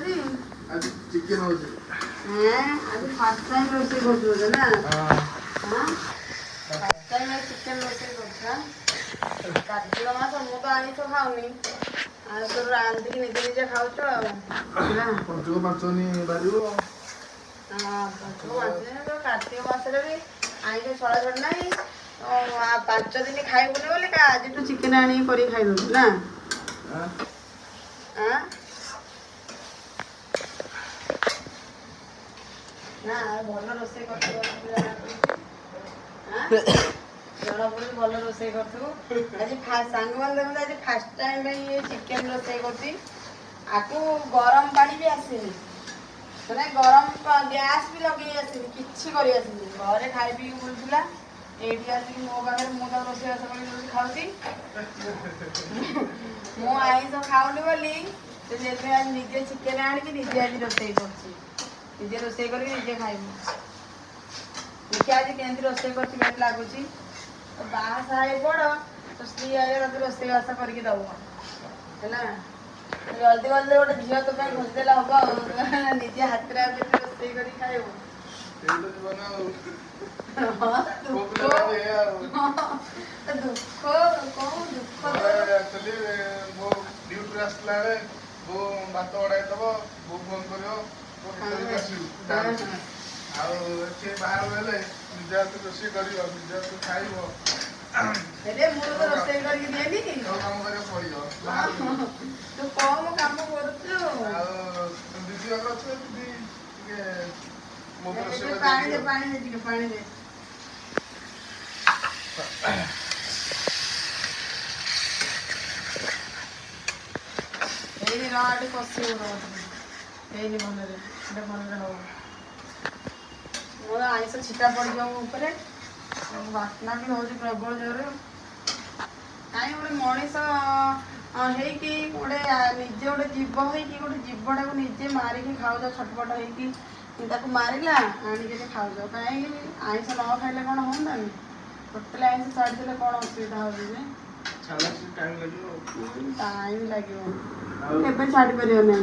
आज चिकन हो जे आज फर्स्ट टाइम रोसे करछु ना हां फर्स्ट टाइम चिकन रोसे करछा कार्तिक मास मु तो आनी तो खाउनी आज तो रांधी कि निजे निजे खाउछ ना पंचको पांचनी बारियो हां पंचको पांचनी तो कार्तिक मास रे भी आई के छळा छड नाही तो 5 दिन खाइबुनी बोले का आज तो चिकन आनी करी खाइ दो ना हां हां ना भल रोसे करछो हां जणा पड़ी भल रोसे करथु आज सांग मान आज फर्स्ट टाइम ये चिकन रोसे करती आकु गरम पानी भी आसेनी माने गरम गैस भी लगे आसेनी किछि करी आसेनी घरे खाइ पी बुलुला एठी आसी मो पाखे मु तो रोसे बास करी खाउती मु आई तो खाउनी बोली तो जेते आज निजे चिकन आनी कि निजे आज रोसे करछि निजे रोसे करके निजे खाइबु देखि आज केंति रोसे करछि बेट लागुछि बाहा साहे पड़ तो स्त्री आए तो रोसे बास करके दब है ना जल्दी जल्दी गोटे झील तो घोषदेला हम निजे हाथ में रोसे कर खाइबु भात बड़ाई दब बो फोन कर बाहर गले निजे हाथ रोषे कर निजे हाथ खाइब हेले मु तो रोसे करके देनी काम करे पड़ियो तू कम काम करछु दीदी अगर अच्छे दीदी मो रोषे पानी दे ଟିକେ पानी दे एनी राड कसी हो एनी बनरे हो मोर आइस छिटा पड़ जाऊ ऊपर बास्ना भी हो प्रबल जोर कहीं गोटे मनीष है गोटे निजे गोटे जीव है गोटे जीवटा को निजे मारिकी खाऊ छटपट है मारिला आनिक खाऊ कहीं आइस न खाइले कौन होता टोटाल आइस छाड़देले कौन असुविधा हो टाइम लगे छाड़ी पार नहीं